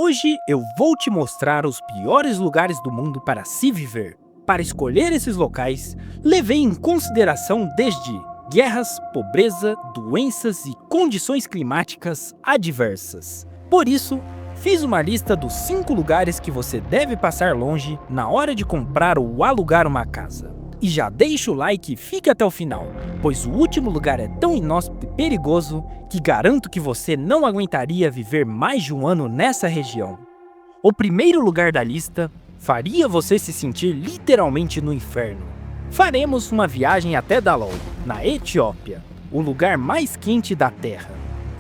Hoje eu vou te mostrar os piores lugares do mundo para se viver. Para escolher esses locais, levei em consideração desde guerras, pobreza, doenças e condições climáticas adversas. Por isso, fiz uma lista dos 5 lugares que você deve passar longe na hora de comprar ou alugar uma casa. E já deixa o like e fique até o final, pois o último lugar é tão inóspito e perigoso que garanto que você não aguentaria viver mais de um ano nessa região. O primeiro lugar da lista faria você se sentir literalmente no inferno. Faremos uma viagem até Dallol, na Etiópia, o lugar mais quente da Terra.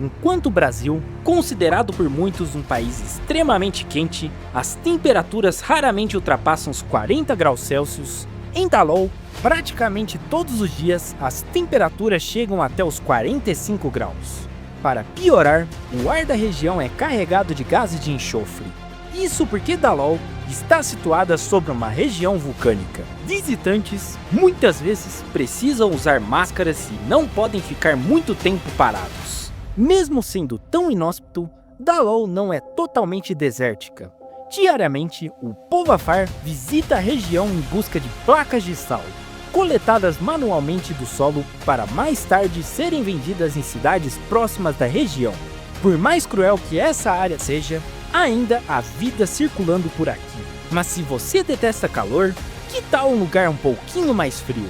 Enquanto o Brasil, considerado por muitos um país extremamente quente, as temperaturas raramente ultrapassam os 40 graus Celsius, em Dallol, praticamente todos os dias, as temperaturas chegam até os 45 graus. Para piorar, o ar da região é carregado de gases de enxofre. Isso porque Dallol está situada sobre uma região vulcânica. Visitantes muitas vezes precisam usar máscaras e não podem ficar muito tempo parados. Mesmo sendo tão inóspito, Dallol não é totalmente desértica. Diariamente, o povo Afar visita a região em busca de placas de sal, coletadas manualmente do solo para mais tarde serem vendidas em cidades próximas da região. Por mais cruel que essa área seja, ainda há vida circulando por aqui. Mas se você detesta calor, que tal um lugar um pouquinho mais frio?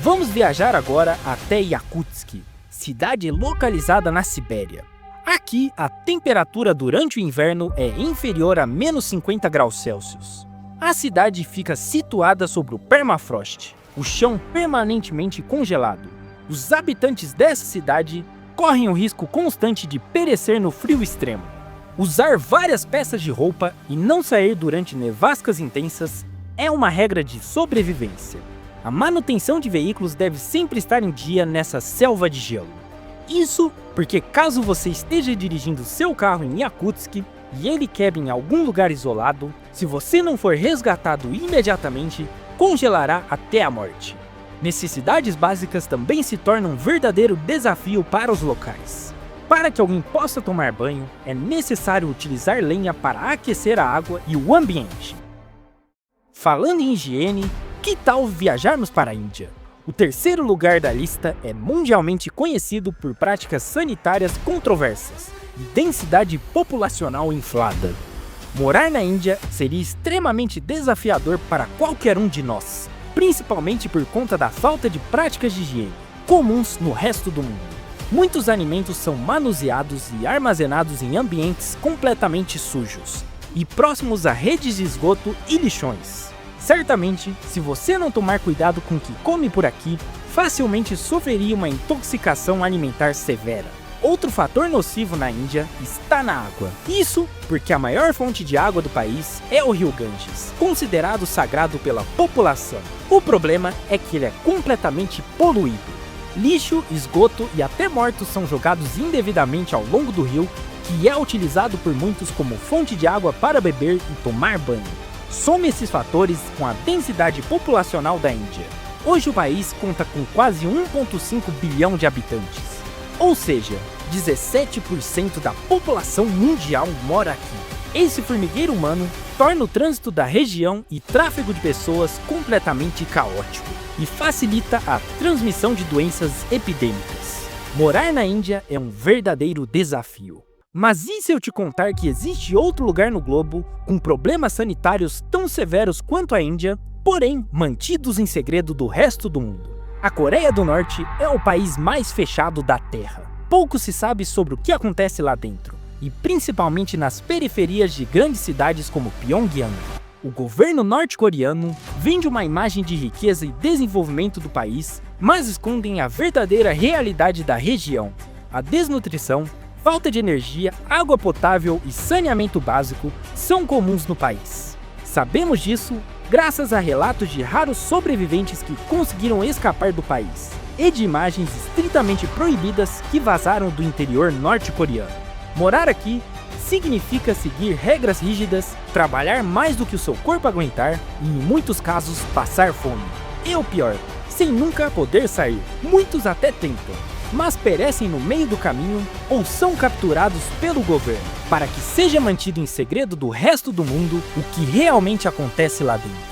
Vamos viajar agora até Yakutsk, cidade localizada na Sibéria. Aqui, a temperatura durante o inverno é inferior a menos 50 graus Celsius. A cidade fica situada sobre o permafrost, o chão permanentemente congelado. Os habitantes dessa cidade correm o risco constante de perecer no frio extremo. Usar várias peças de roupa e não sair durante nevascas intensas é uma regra de sobrevivência. A manutenção de veículos deve sempre estar em dia nessa selva de gelo. Isso porque caso você esteja dirigindo seu carro em Yakutsk e ele quebre em algum lugar isolado, se você não for resgatado imediatamente, congelará até a morte. Necessidades básicas também se tornam um verdadeiro desafio para os locais. Para que alguém possa tomar banho, é necessário utilizar lenha para aquecer a água e o ambiente. Falando em higiene, que tal viajarmos para a Índia? O terceiro lugar da lista é mundialmente conhecido por práticas sanitárias controversas e densidade populacional inflada. Morar na Índia seria extremamente desafiador para qualquer um de nós, principalmente por conta da falta de práticas de higiene, comuns no resto do mundo. Muitos alimentos são manuseados e armazenados em ambientes completamente sujos e próximos a redes de esgoto e lixões. Certamente, se você não tomar cuidado com o que come por aqui, facilmente sofreria uma intoxicação alimentar severa. Outro fator nocivo na Índia está na água. Isso porque a maior fonte de água do país é o rio Ganges, considerado sagrado pela população. O problema é que ele é completamente poluído. Lixo, esgoto e até mortos são jogados indevidamente ao longo do rio, que é utilizado por muitos como fonte de água para beber e tomar banho. Some esses fatores com a densidade populacional da Índia. Hoje o país conta com quase 1,5 bilhão de habitantes. Ou seja, 17% da população mundial mora aqui. Esse formigueiro humano torna o trânsito da região e tráfego de pessoas completamente caótico e facilita a transmissão de doenças epidêmicas. Morar na Índia é um verdadeiro desafio. Mas e se eu te contar que existe outro lugar no globo com problemas sanitários tão severos quanto a Índia, porém mantidos em segredo do resto do mundo? A Coreia do Norte é o país mais fechado da Terra. Pouco se sabe sobre o que acontece lá dentro, e principalmente nas periferias de grandes cidades como Pyongyang. O governo norte-coreano vende uma imagem de riqueza e desenvolvimento do país, mas escondem a verdadeira realidade da região: a desnutrição, falta de energia, água potável e saneamento básico são comuns no país. Sabemos disso graças a relatos de raros sobreviventes que conseguiram escapar do país e de imagens estritamente proibidas que vazaram do interior norte-coreano. Morar aqui significa seguir regras rígidas, trabalhar mais do que o seu corpo aguentar e, em muitos casos, passar fome. E o pior, sem nunca poder sair. Muitos até tentam, mas perecem no meio do caminho ou são capturados pelo governo. para que seja mantido em segredo do resto do mundo o que realmente acontece lá dentro.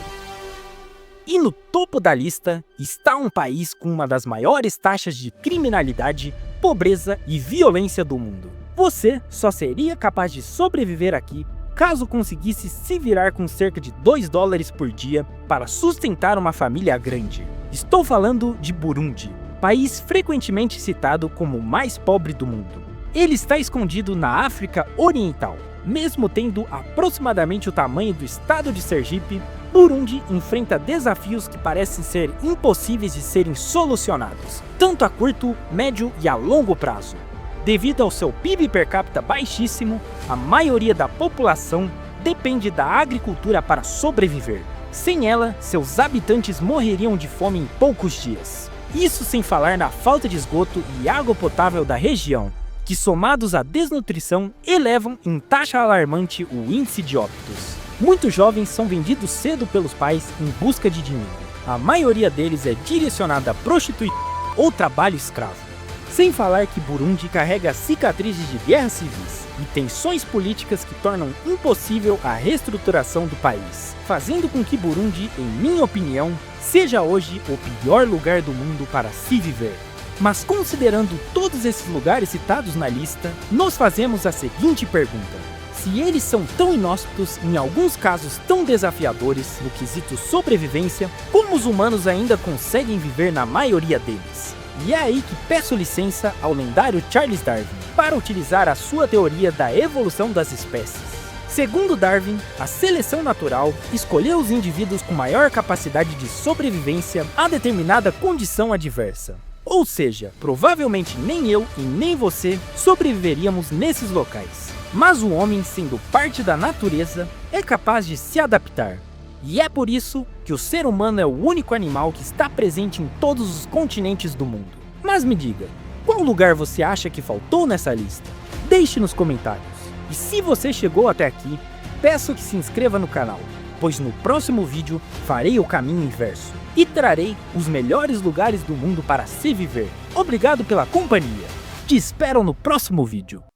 E no topo da lista está um país com uma das maiores taxas de criminalidade, pobreza e violência do mundo. Você só seria capaz de sobreviver aqui caso conseguisse se virar com cerca de $2 por dia para sustentar uma família grande. Estou falando de Burundi, país frequentemente citado como o mais pobre do mundo. Ele está escondido na África Oriental. Mesmo tendo aproximadamente o tamanho do estado de Sergipe, Burundi enfrenta desafios que parecem ser impossíveis de serem solucionados, tanto a curto, médio e a longo prazo. Devido ao seu PIB per capita baixíssimo, a maioria da população depende da agricultura para sobreviver. Sem ela, seus habitantes morreriam de fome em poucos dias. Isso sem falar na falta de esgoto e água potável da região, que somados à desnutrição elevam em taxa alarmante o índice de óbitos. Muitos jovens são vendidos cedo pelos pais em busca de dinheiro. A maioria deles é direcionada à prostituição ou trabalho escravo. Sem falar que Burundi carrega cicatrizes de guerras civis e tensões políticas que tornam impossível a reestruturação do país, fazendo com que Burundi, em minha opinião, seja hoje o pior lugar do mundo para se viver. Mas considerando todos esses lugares citados na lista, nos fazemos a seguinte pergunta: se eles são tão inóspitos, em alguns casos tão desafiadores no quesito sobrevivência, como os humanos ainda conseguem viver na maioria deles? E é aí que peço licença ao lendário Charles Darwin para utilizar a sua teoria da evolução das espécies. Segundo Darwin, a seleção natural escolheu os indivíduos com maior capacidade de sobrevivência a determinada condição adversa. Ou seja, provavelmente nem eu e nem você sobreviveríamos nesses locais. Mas o homem, sendo parte da natureza, é capaz de se adaptar. E é por isso que o ser humano é o único animal que está presente em todos os continentes do mundo. Mas me diga, qual lugar você acha que faltou nessa lista? Deixe nos comentários. E se você chegou até aqui, peço que se inscreva no canal, pois no próximo vídeo farei o caminho inverso e trarei os melhores lugares do mundo para se viver. Obrigado pela companhia. Te espero no próximo vídeo.